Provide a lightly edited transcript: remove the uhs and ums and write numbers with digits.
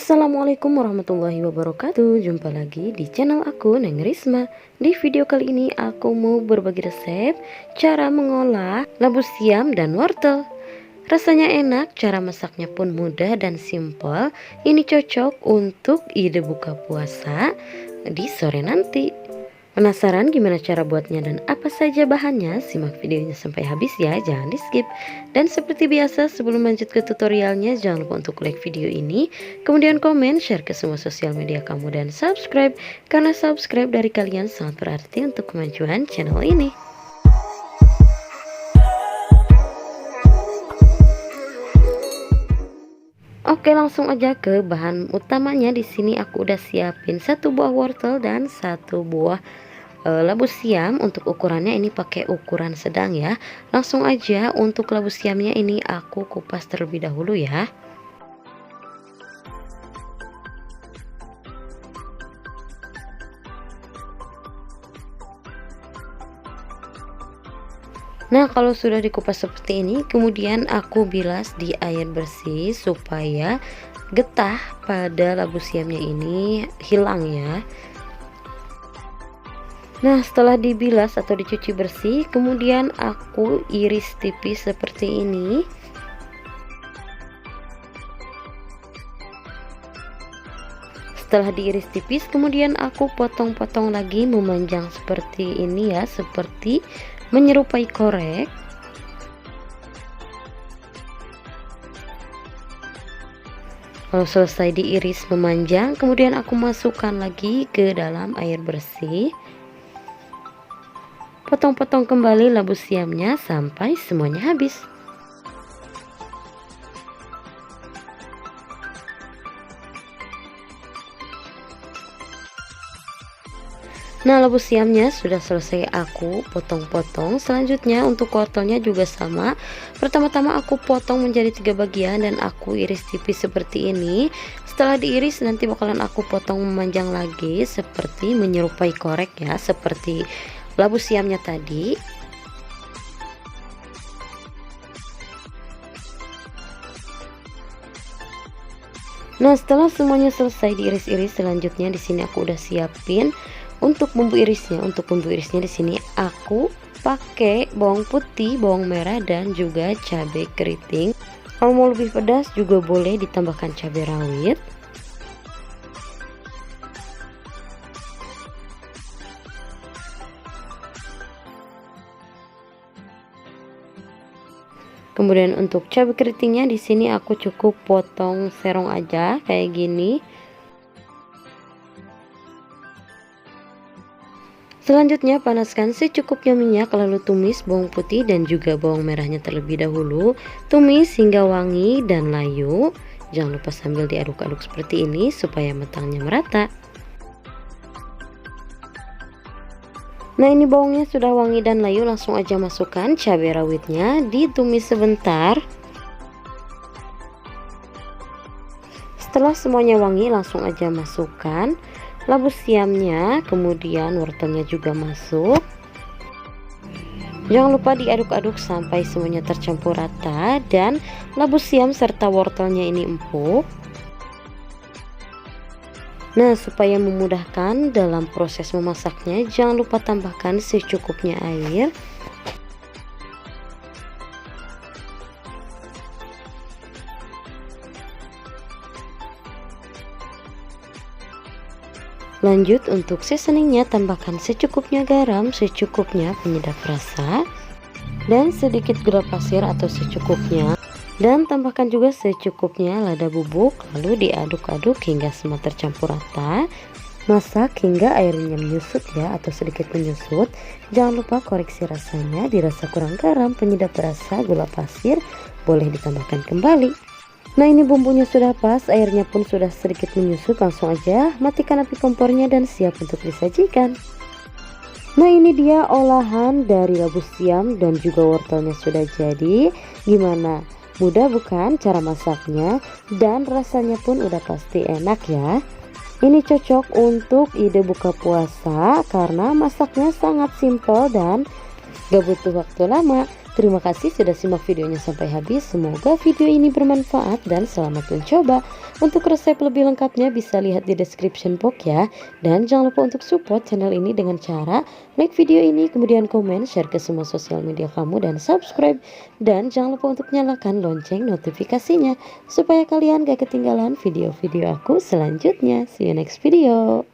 Assalamualaikum warahmatullahi wabarakatuh. Jumpa lagi di channel aku, Neng Risma. Di video kali ini aku mau berbagi resep cara mengolah labu siam dan wortel. Rasanya enak, cara masaknya pun mudah dan simpel. Ini cocok untuk ide buka puasa di sore nanti. Penasaran gimana cara buatnya dan apa saja bahannya? Simak videonya sampai habis ya, jangan di skip. Dan seperti biasa, sebelum lanjut ke tutorialnya, jangan lupa untuk like video ini, kemudian komen, share ke semua sosial media kamu, dan subscribe, karena subscribe dari kalian sangat berarti untuk kemajuan channel ini. Oke, langsung aja ke bahan utamanya. Di sini aku udah siapin 1 buah wortel dan 1 buah labu siam. Untuk ukurannya ini pakai ukuran sedang ya. Langsung aja untuk labu siamnya ini aku kupas terlebih dahulu ya. Nah, kalau sudah dikupas seperti ini, kemudian aku bilas di air bersih supaya getah pada labu siamnya ini hilang ya. Nah, setelah dibilas atau dicuci bersih, kemudian aku iris tipis seperti ini. Setelah diiris tipis, kemudian aku potong-potong lagi memanjang seperti ini ya, seperti menyerupai korek. Kalau selesai diiris memanjang, kemudian aku masukkan lagi ke dalam air bersih. Potong-potong kembali labu siamnya sampai semuanya habis. Nah, labu siamnya sudah selesai aku potong-potong. Selanjutnya untuk wortelnya juga sama. Pertama-tama aku potong menjadi 3 bagian dan aku iris tipis seperti ini. Setelah diiris nanti bakalan aku potong memanjang lagi seperti menyerupai korek ya, seperti labu siamnya tadi. Nah, setelah semuanya selesai diiris-iris, selanjutnya di sini aku udah siapin untuk bumbu irisnya. Untuk bumbu irisnya di sini aku pakai bawang putih, bawang merah, dan juga cabai keriting. Kalau mau lebih pedas juga boleh ditambahkan cabai rawit. Kemudian untuk cabai keritingnya di sini aku cukup potong serong aja kayak gini. Selanjutnya panaskan secukupnya minyak, lalu tumis bawang putih dan juga bawang merahnya terlebih dahulu. Tumis hingga wangi dan layu. Jangan lupa sambil diaduk-aduk seperti ini supaya matangnya merata. Nah, ini bawangnya sudah wangi dan layu, langsung aja masukkan cabai rawitnya, ditumis sebentar. Setelah semuanya wangi, langsung aja masukkan labu siamnya, kemudian wortelnya juga masuk. Jangan lupa diaduk-aduk sampai semuanya tercampur rata dan labu siam serta wortelnya ini empuk. Nah, supaya memudahkan dalam proses memasaknya, jangan lupa tambahkan secukupnya air. Lanjut untuk seasoningnya, tambahkan secukupnya garam, secukupnya penyedap rasa, dan sedikit gula pasir atau secukupnya. Dan tambahkan juga secukupnya lada bubuk, lalu diaduk-aduk hingga semua tercampur rata. Masak hingga airnya menyusut ya, atau sedikit menyusut. Jangan lupa koreksi rasanya, dirasa kurang garam, penyedap rasa, gula pasir, boleh ditambahkan kembali. Nah, ini bumbunya sudah pas, airnya pun sudah sedikit menyusut. Langsung aja matikan api kompornya dan siap untuk disajikan. Nah, ini dia olahan dari labu siam dan juga wortelnya sudah jadi. Gimana? Mudah bukan cara masaknya? Dan rasanya pun udah pasti enak ya. Ini cocok untuk ide buka puasa karena masaknya sangat simpel dan gak butuh waktu lama. Terima kasih sudah simak videonya sampai habis. Semoga video ini bermanfaat dan selamat mencoba. Untuk resep lebih lengkapnya bisa lihat di description box ya. Dan jangan lupa untuk support channel ini dengan cara like video ini, kemudian komen, share ke semua sosial media kamu, dan subscribe. Dan jangan lupa untuk nyalakan lonceng notifikasinya supaya kalian gak ketinggalan video-video aku selanjutnya. See you next video.